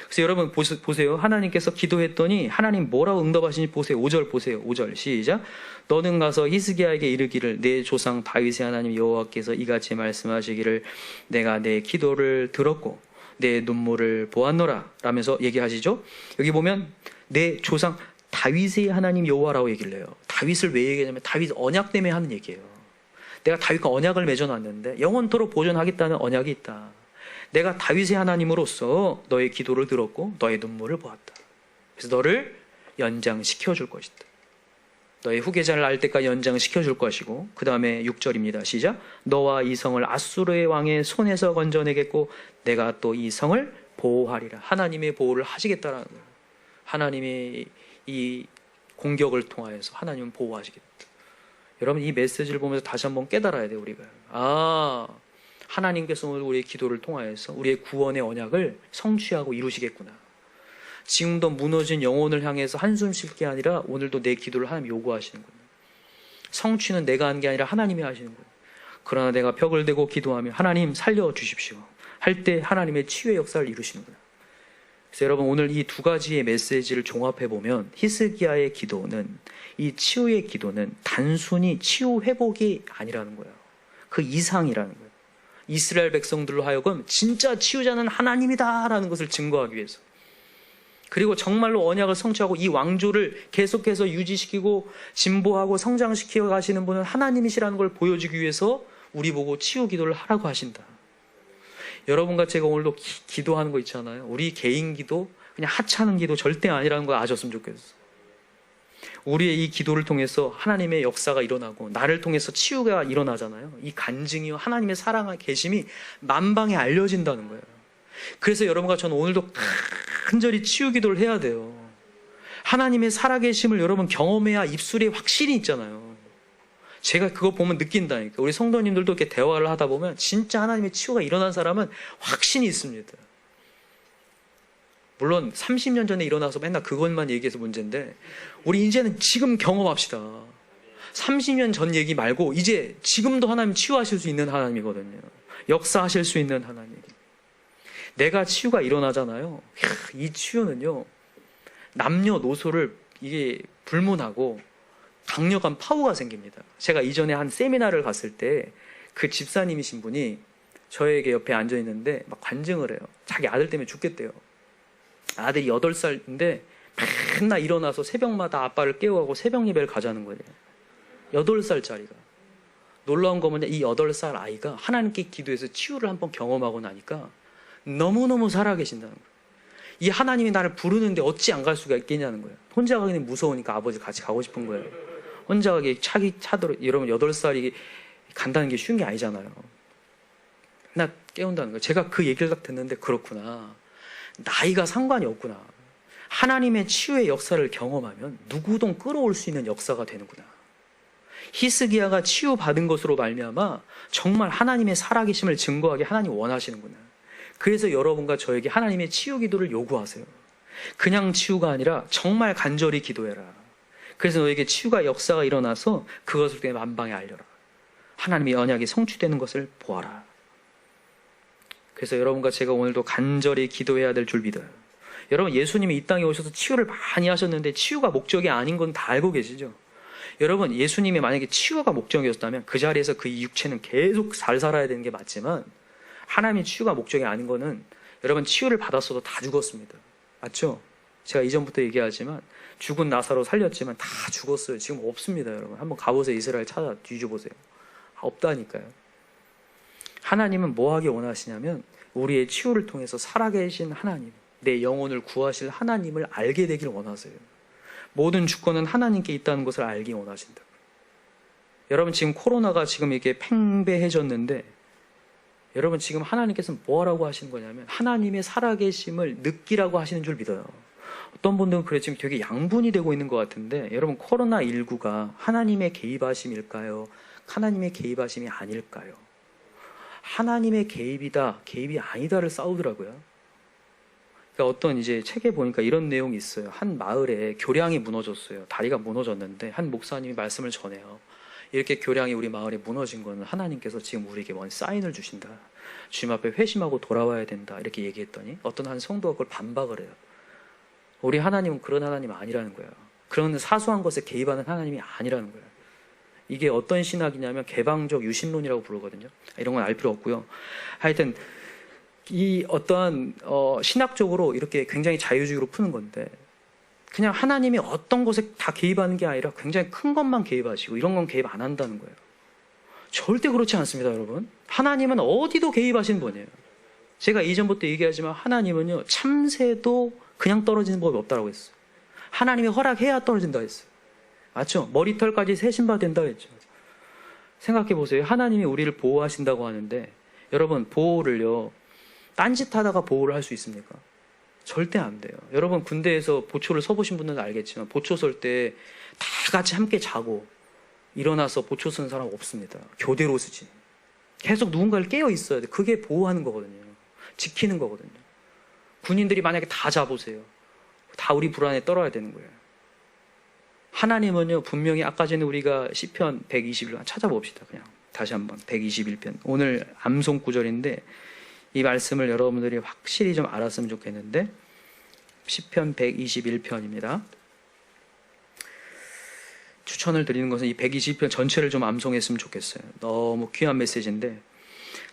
그래서 여러분 보세요. 하나님께서 기도했더니 하나님 뭐라고 응답하시는지 보세요. 5절 보세요. 5절 시작. 너는 가서 히스기야에게 이르기를 내 조상 다윗의 하나님 여호와께서 이같이 말씀하시기를 내가 내 기도를 들었고 내 눈물을 보았노라 라면서 얘기하시죠. 여기 보면 내 조상 다윗의 하나님 여호와라고 얘기를 해요. 다윗을 왜 얘기하냐면 다윗 언약 때문에 하는 얘기예요. 내가 다윗과 언약을 맺어놨는데 영원토록 보존하겠다는 언약이 있다. 내가 다윗의 하나님으로서 너의 기도를 들었고 너의 눈물을 보았다. 그래서 너를 연장시켜 줄 것이다. 너의 후계자를 알 때까지 연장시켜 줄 것이고, 그 다음에 6절입니다. 시작. 너와 이 성을 아수르의 왕의 손에서 건져내겠고 내가 또 이 성을 보호하리라. 하나님의 보호를 하시겠다라는 거예요. 하나님의 이 공격을 통하여서 하나님은 보호하시겠다. 여러분 이 메시지를 보면서 다시 한번 깨달아야 돼요. 우리가 하나님께서 오늘 우리의 기도를 통하여서 우리의 구원의 언약을 성취하고 이루시겠구나. 지금도 무너진 영혼을 향해서 한숨 쉴 게 아니라 오늘도 내 기도를 하나님 요구하시는구나. 성취는 내가 한 게 아니라 하나님이 하시는구나. 그러나 내가 벽을 대고 기도하며 하나님 살려주십시오 할 때 하나님의 치유의 역사를 이루시는구나. 그래서 여러분 오늘 이 두 가지의 메시지를 종합해보면 히스기야의 기도는, 이 치유의 기도는 단순히 치유 회복이 아니라는 거예요. 그 이상이라는 거예요. 이스라엘 백성들로 하여금 진짜 치유자는 하나님이다라는 것을 증거하기 위해서, 그리고 정말로 언약을 성취하고 이 왕조를 계속해서 유지시키고 진보하고 성장시켜 가시는 분은 하나님이시라는 걸 보여주기 위해서 우리 보고 치유 기도를 하라고 하신다. 여러분과 제가 오늘도 기도하는 거 있잖아요. 우리 개인 기도, 그냥 하찮은 기도 절대 아니라는 걸 아셨으면 좋겠어. 우리의 이 기도를 통해서 하나님의 역사가 일어나고 나를 통해서 치유가 일어나잖아요. 이 간증이요 하나님의 사랑과 계심이 만방에 알려진다는 거예요. 그래서 여러분과 저는 오늘도 간절히 치유 기도를 해야 돼요. 하나님의 살아계심을 여러분 경험해야 입술에 확신이 있잖아요. 제가 그거 보면 느낀다니까. 우리 성도님들도 이렇게 대화를 하다 보면 진짜 하나님의 치유가 일어난 사람은 확신이 있습니다. 물론 30년 전에 일어나서 맨날 그것만 얘기해서 문제인데, 우리 이제는 지금 경험합시다. 30년 전 얘기 말고 이제 지금도 하나님 치유하실 수 있는 하나님이거든요. 역사하실 수 있는 하나님. 내가 치유가 일어나잖아요. 이 치유는요, 남녀노소를 이게 불문하고 강력한 파워가 생깁니다. 제가 이전에 한 세미나를 갔을 때 그 집사님이신 분이 저에게 옆에 앉아 있는데 막 관증을 해요. 자기 아들 때문에 죽겠대요. 아들이 8살인데 맨날 일어나서 새벽마다 아빠를 깨워가고 새벽 예배를 가자는 거예요. 8살짜리가. 놀라운 거 뭐냐, 이 8살 아이가 하나님께 기도해서 치유를 한번 경험하고 나니까 너무너무 살아계신다는 거예요. 이 하나님이 나를 부르는데 어찌 안 갈 수가 있겠냐는 거예요. 혼자 가기는 무서우니까 아버지 같이 가고 싶은 거예요. 혼자 가기 차도록. 여러분 8살이 간다는 게 쉬운 게 아니잖아요. 나 깨운다는 거예요. 제가 그 얘기를 딱 듣는데 그렇구나. 나이가 상관이 없구나. 하나님의 치유의 역사를 경험하면 누구든 끌어올 수 있는 역사가 되는구나. 히스기야가 치유받은 것으로 말미암아 정말 하나님의 살아계심을 증거하게 하나님 원하시는구나. 그래서 여러분과 저에게 하나님의 치유 기도를 요구하세요. 그냥 치유가 아니라 정말 간절히 기도해라. 그래서 너에게 치유가 역사가 일어나서 그것을 통해 만방에 알려라. 하나님의 언약이 성취되는 것을 보아라. 그래서 여러분과 제가 오늘도 간절히 기도해야 될 줄 믿어요. 여러분, 예수님이 이 땅에 오셔서 치유를 많이 하셨는데 치유가 목적이 아닌 건 다 알고 계시죠? 여러분, 예수님이 만약에 치유가 목적이었다면 그 자리에서 그 육체는 계속 잘 살아야 되는 게 맞지만, 하나님의 치유가 목적이 아닌 거는 여러분 치유를 받았어도 다 죽었습니다. 맞죠? 제가 이전부터 얘기하지만 죽은 나사로 살렸지만 다 죽었어요. 지금 없습니다. 여러분 한번 가보세요. 이스라엘 찾아 뒤져보세요. 없다니까요. 하나님은 뭐 하기 원하시냐면 우리의 치유를 통해서 살아계신 하나님, 내 영혼을 구하실 하나님을 알게 되길 원하세요. 모든 주권은 하나님께 있다는 것을 알기 원하신다. 여러분 지금 코로나가 지금 이렇게 팽배해졌는데, 여러분 지금 하나님께서는 뭐 하라고 하시는 거냐면 하나님의 살아계심을 느끼라고 하시는 줄 믿어요. 어떤 분들은 그래 지금 되게 양분이 되고 있는 것 같은데, 여러분 코로나19가 하나님의 개입하심일까요? 하나님의 개입하심이 아닐까요? 하나님의 개입이다, 개입이 아니다를 싸우더라고요. 그러니까 어떤 이제 책에 보니까 이런 내용이 있어요. 한 마을에 교량이 무너졌어요. 다리가 무너졌는데 한 목사님이 말씀을 전해요. 이렇게 교량이 우리 마을에 무너진 거는 하나님께서 지금 우리에게 뭔 사인을 주신다. 주님 앞에 회심하고 돌아와야 된다. 이렇게 얘기했더니 어떤 한 성도가 그걸 반박을 해요. 우리 하나님은 그런 하나님 아니라는 거예요. 그런 사소한 것에 개입하는 하나님이 아니라는 거예요. 이게 어떤 신학이냐면 개방적 유신론이라고 부르거든요. 이런 건 알 필요 없고요. 하여튼 이 어떠한 신학적으로 이렇게 굉장히 자유주의로 푸는 건데, 그냥 하나님이 어떤 것에 다 개입하는 게 아니라 굉장히 큰 것만 개입하시고 이런 건 개입 안 한다는 거예요. 절대 그렇지 않습니다, 여러분. 하나님은 어디도 개입하시는 분이에요. 제가 이전부터 얘기하지만 하나님은요, 참새도 그냥 떨어지는 법이 없다고 했어요. 하나님이 허락해야 떨어진다 했어요. 맞죠? 머리털까지 세신바 된다 했죠. 생각해 보세요. 하나님이 우리를 보호하신다고 하는데, 여러분 보호를요, 딴짓하다가 보호를 할 수 있습니까? 절대 안 돼요. 여러분 군대에서 보초를 서보신 분들은 알겠지만 보초 설 때 다 같이 함께 자고 일어나서 보초 쓰는 사람 없습니다. 교대로 쓰지. 계속 누군가를 깨어 있어야 돼. 그게 보호하는 거거든요. 지키는 거거든요. 군인들이 만약에 다 자보세요. 다 우리 불안에 떨어야 되는 거예요. 하나님은요, 분명히 아까 전에 우리가 시편 121편 찾아봅시다. 그냥 다시 한번 121편. 오늘 암송 구절인데 이 말씀을 여러분들이 확실히 좀 알았으면 좋겠는데 시편 121편입니다. 추천을 드리는 것은 이 120편 전체를 좀 암송했으면 좋겠어요. 너무 귀한 메시지인데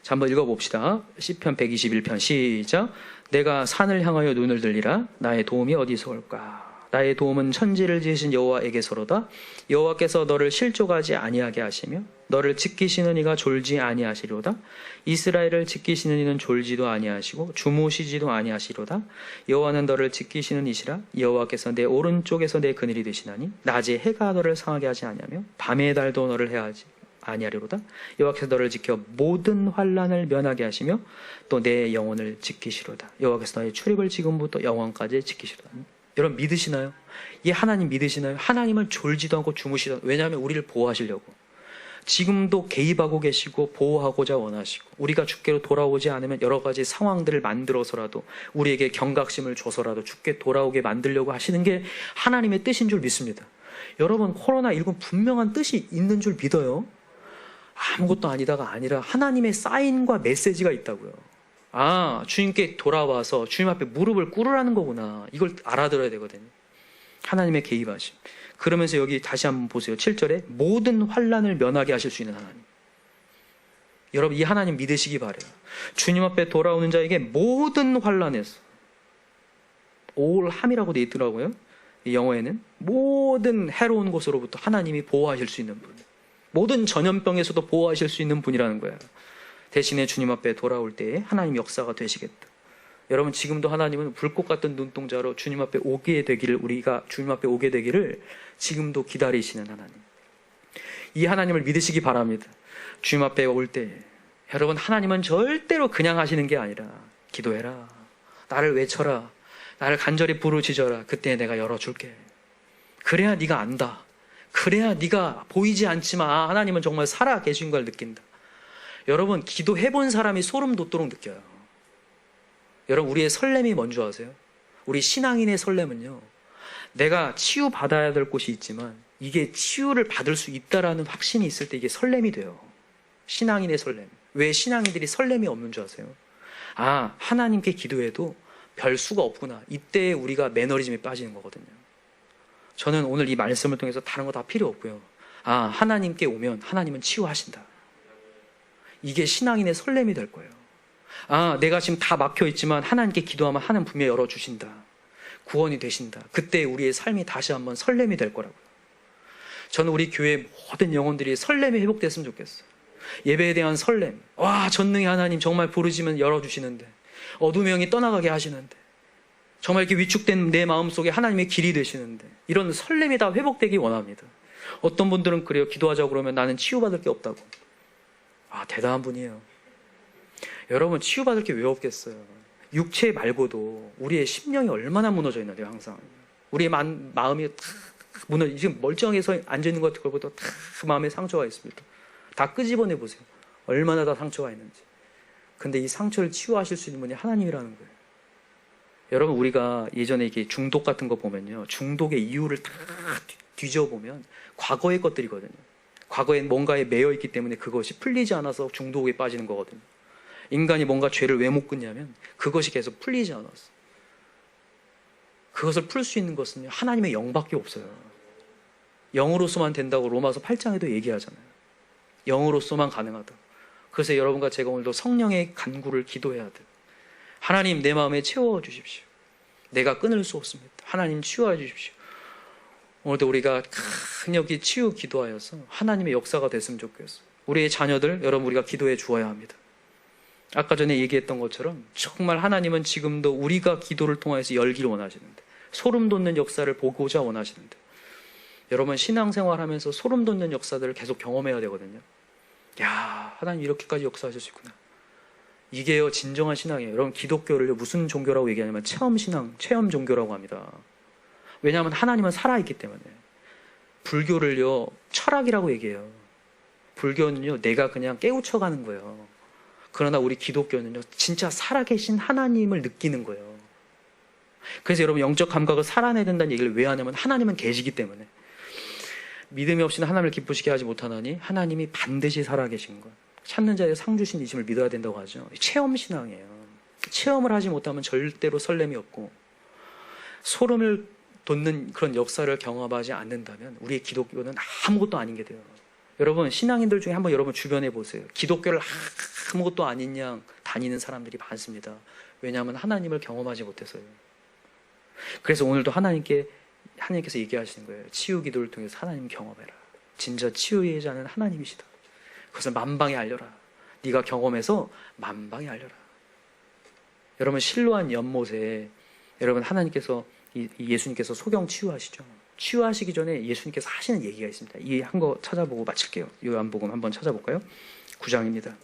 자, 한번 읽어봅시다. 시편 121편 시작. 내가 산을 향하여 눈을 들리라. 나의 도움이 어디서 올까? 나의 도움은 천지를 지으신 여호와에게서로다. 여호와께서 너를 실족하지 아니하게 하시며 너를 지키시는 이가 졸지 아니하시리로다. 이스라엘을 지키시는 이는 졸지도 아니하시고 주무시지도 아니하시리로다. 여호와는 너를 지키시는 이시라. 여호와께서 내 오른쪽에서 내 그늘이 되시나니 낮에 해가 너를 상하게 하지 아니하며 밤의 달도 너를 해하지 아니하리로다. 여호와께서 너를 지켜 모든 환난을 면하게 하시며 또 내 영혼을 지키시로다. 여호와께서 너의 출입을 지금부터 영원까지 지키시로다. 여러분 믿으시나요? 이 하나님 믿으시나요? 하나님은 졸지도 않고 주무시도 않고, 왜냐하면 우리를 보호하시려고 지금도 개입하고 계시고 보호하고자 원하시고 우리가 주께로 돌아오지 않으면 여러 가지 상황들을 만들어서라도 우리에게 경각심을 줘서라도 주께 돌아오게 만들려고 하시는 게 하나님의 뜻인 줄 믿습니다. 여러분 코로나19는 분명한 뜻이 있는 줄 믿어요. 아무것도 아니다가 아니라 하나님의 사인과 메시지가 있다고요. 아, 주님께 돌아와서 주님 앞에 무릎을 꿇으라는 거구나. 이걸 알아들어야 되거든요. 하나님의 개입하심. 그러면서 여기 다시 한번 보세요. 7절에 모든 환난을 면하게 하실 수 있는 하나님. 여러분 이 하나님 믿으시기 바래요. 주님 앞에 돌아오는 자에게 모든 환난에서 all 함이라고 되어 있더라고요. 이 영어에는 모든 해로운 곳으로부터 하나님이 보호하실 수 있는 분. 모든 전염병에서도 보호하실 수 있는 분이라는 거예요. 대신에 주님 앞에 돌아올 때에 하나님 역사가 되시겠다. 여러분 지금도 하나님은 불꽃 같은 눈동자로 주님 앞에 오게 되기를 우리가 주님 앞에 오게 되기를 지금도 기다리시는 하나님. 이 하나님을 믿으시기 바랍니다. 주님 앞에 올 때 여러분 하나님은 절대로 그냥 하시는 게 아니라 기도해라. 나를 외쳐라. 나를 간절히 부르짖어라. 그때 내가 열어줄게. 그래야 네가 안다. 그래야 네가 보이지 않지만 하나님은 정말 살아 계신 걸 느낀다. 여러분 기도해본 사람이 소름 돋도록 느껴요. 여러분 우리의 설렘이 뭔지 아세요? 우리 신앙인의 설렘은요, 내가 치유받아야 될 곳이 있지만 이게 치유를 받을 수 있다라는 확신이 있을 때 이게 설렘이 돼요. 신앙인의 설렘. 왜 신앙인들이 설렘이 없는 줄 아세요? 아, 하나님께 기도해도 별 수가 없구나. 이때 우리가 매너리즘에 빠지는 거거든요. 저는 오늘 이 말씀을 통해서 다른 거 다 필요 없고요. 아, 하나님께 오면 하나님은 치유하신다. 이게 신앙인의 설렘이 될 거예요. 아, 내가 지금 다 막혀 있지만 하나님께 기도하면 하나님 분명히 열어주신다. 구원이 되신다. 그때 우리의 삶이 다시 한번 설렘이 될 거라고요. 저는 우리 교회 모든 영혼들이 설렘이 회복됐으면 좋겠어요. 예배에 대한 설렘. 와, 전능의 하나님 정말 부르시면 열어주시는데, 어둠의 영이 떠나가게 하시는데, 정말 이렇게 위축된 내 마음속에 하나님의 길이 되시는데, 이런 설렘이 다 회복되기 원합니다. 어떤 분들은 그래요. 기도하자고 그러면 나는 치유받을 게 없다고. 아, 대단한 분이에요. 여러분 치유받을 게 왜 없겠어요. 육체 말고도 우리의 심령이 얼마나 무너져 있는데요. 항상 우리의 마음이 무너져, 지금 멀쩡해서 앉아있는 것 같은 것보다 마음에 상처가 있습니다. 다 끄집어내 보세요. 얼마나 다 상처가 있는지. 근데 이 상처를 치유하실 수 있는 분이 하나님이라는 거예요. 여러분 우리가 예전에 이렇게 중독 같은 거 보면요, 중독의 이유를 다 뒤져보면 과거의 것들이거든요. 과거엔 뭔가에 매여 있기 때문에 그것이 풀리지 않아서 중독에 빠지는 거거든요. 인간이 뭔가 죄를 왜 못 끊냐면 그것이 계속 풀리지 않았어. 그것을 풀 수 있는 것은 하나님의 영밖에 없어요. 영으로서만 된다고 로마서 8장에도 얘기하잖아요. 영으로서만 가능하다. 그래서 여러분과 제가 오늘도 성령의 간구를 기도해야 돼요. 하나님 내 마음에 채워주십시오. 내가 끊을 수 없습니다. 하나님 치유해 주십시오. 오늘도 우리가 강력히 치유 기도하여서 하나님의 역사가 됐으면 좋겠어요. 우리의 자녀들 여러분 우리가 기도해 주어야 합니다. 아까 전에 얘기했던 것처럼 정말 하나님은 지금도 우리가 기도를 통해서 열기를 원하시는데, 소름 돋는 역사를 보고자 원하시는데, 여러분 신앙생활하면서 소름 돋는 역사들을 계속 경험해야 되거든요. 야, 하나님 이렇게까지 역사하실 수 있구나. 이게요 진정한 신앙이에요. 여러분 기독교를요 무슨 종교라고 얘기하냐면 체험 신앙, 체험 종교라고 합니다. 왜냐하면 하나님은 살아있기 때문에. 불교를요 철학이라고 얘기해요. 불교는요 내가 그냥 깨우쳐가는 거예요. 그러나 우리 기독교는요 진짜 살아계신 하나님을 느끼는 거예요. 그래서 여러분 영적 감각을 살아내야 된다는 얘기를 왜 하냐면 하나님은 계시기 때문에. 믿음이 없이는 하나님을 기쁘시게 하지 못하나니 하나님이 반드시 살아계신 것, 찾는 자의 상 주신 이심을 믿어야 된다고 하죠. 체험 신앙이에요. 체험을 하지 못하면 절대로 설렘이 없고 소름을 돋는 그런 역사를 경험하지 않는다면 우리의 기독교는 아무것도 아닌 게 돼요. 여러분 신앙인들 중에 한번 여러분 주변에 보세요. 기독교를 아무것도 아닌 양 다니는 사람들이 많습니다. 왜냐하면 하나님을 경험하지 못해서요. 그래서 오늘도 하나님께서 얘기하시는 거예요. 치유 기도를 통해서 하나님 경험해라. 진짜 치유의 자는 하나님이시다. 그것을 만방에 알려라. 네가 경험해서 만방에 알려라. 여러분 실로암 연못에 여러분 하나님께서 예수님께서 소경 치유하시죠. 치유하시기 전에 예수님께서 하시는 얘기가 있습니다. 이 한 거 찾아보고 마칠게요. 요한복음 한번 찾아볼까요? 9장입니다.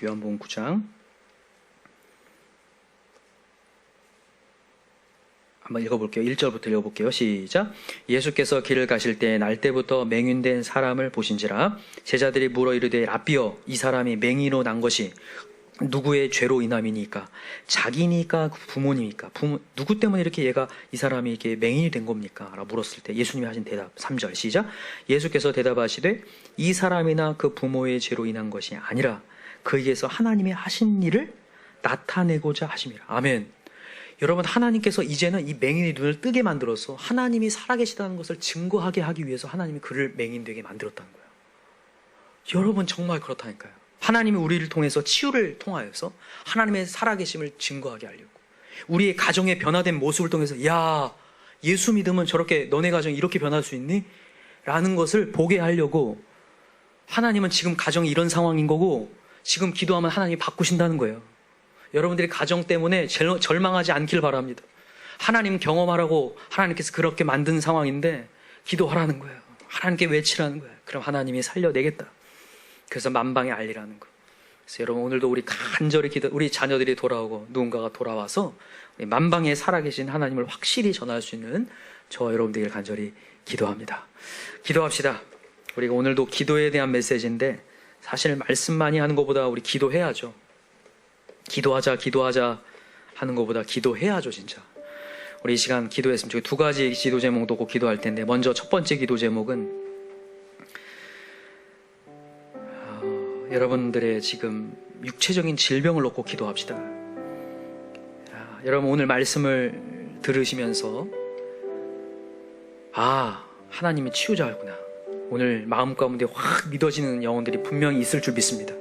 요한복음 9장 한번 읽어볼게요. 1절부터 읽어볼게요. 시작. 예수께서 길을 가실 때 날 때부터 맹인된 사람을 보신지라 제자들이 물어 이르되 라삐여 이 사람이 맹인으로 난 것이 누구의 죄로 인함이니까 자기니까 부모님이니까 누구 때문에 이렇게 이 사람이 이렇게 맹인이 된 겁니까? 라고 물었을 때 예수님이 하신 대답 3절 시작. 예수께서 대답하시되 이 사람이나 그 부모의 죄로 인한 것이 아니라 그에게서 하나님의 하신 일을 나타내고자 하심이라. 아멘. 여러분 하나님께서 이제는 이 맹인의 눈을 뜨게 만들어서 하나님이 살아계시다는 것을 증거하게 하기 위해서 하나님이 그를 맹인되게 만들었다는 거예요. 여러분 정말 그렇다니까요. 하나님이 우리를 통해서 치유를 통하여서 하나님의 살아계심을 증거하게 하려고 우리의 가정의 변화된 모습을 통해서 야 예수 믿으면 저렇게 너네 가정이 이렇게 변할 수 있니? 라는 것을 보게 하려고 하나님은 지금 가정이 이런 상황인 거고 지금 기도하면 하나님이 바꾸신다는 거예요. 여러분들이 가정 때문에 절망하지 않길 바랍니다. 하나님 경험하라고 하나님께서 그렇게 만든 상황인데 기도하라는 거예요. 하나님께 외치라는 거예요. 그럼 하나님이 살려내겠다. 그래서 만방에 알리라는 거. 그래서 여러분 오늘도 우리 간절히 우리 자녀들이 돌아오고 누군가가 돌아와서 만방에 살아계신 하나님을 확실히 전할 수 있는 저와 여러분들에게 간절히 기도합니다. 기도합시다. 우리가 오늘도 기도에 대한 메시지인데 사실 말씀 많이 하는 것보다 우리 기도해야죠. 기도하자 하는 것보다 기도해야죠. 진짜 우리 이 시간 기도했으면 좋겠어요. 두 가지 기도 제목 놓고 기도할 텐데 먼저 첫 번째 기도 제목은 여러분들의 지금 육체적인 질병을 놓고 기도합시다. 여러분 오늘 말씀을 들으시면서 하나님이 치유자구나 오늘 마음 가운데 확 믿어지는 영혼들이 분명히 있을 줄 믿습니다.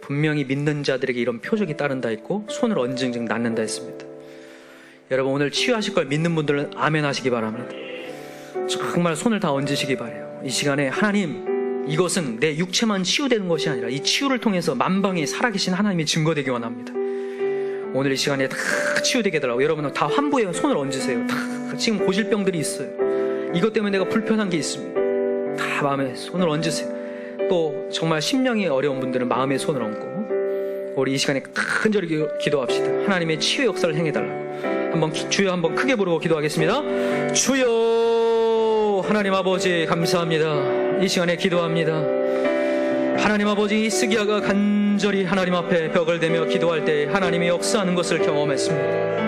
분명히 믿는 자들에게 이런 표적이 따른다 했고 손을 얹은즉 낫는다 했습니다. 여러분 오늘 치유하실 걸 믿는 분들은 아멘 하시기 바랍니다. 정말 손을 다 얹으시기 바라요. 이 시간에 하나님 이것은 내 육체만 치유되는 것이 아니라 이 치유를 통해서 만방에 살아계신 하나님이 증거되기 원합니다. 오늘 이 시간에 다 치유되게 해달라고 여러분 다 환부에 손을 얹으세요. 다 지금 고질병들이 있어요. 이것 때문에 내가 불편한 게 있습니다. 다 마음에 손을 얹으세요. 또 정말 심령이 어려운 분들은 마음에 손을 얹고 우리 이 시간에 간절히 기도합시다. 하나님의 치유 역사를 행해달라고 주여 한번 크게 부르고 기도하겠습니다. 주여 하나님 아버지 감사합니다. 이 시간에 기도합니다. 하나님 아버지 스기야가 간절히 하나님 앞에 벽을 대며 기도할 때 하나님이 역사하는 것을 경험했습니다.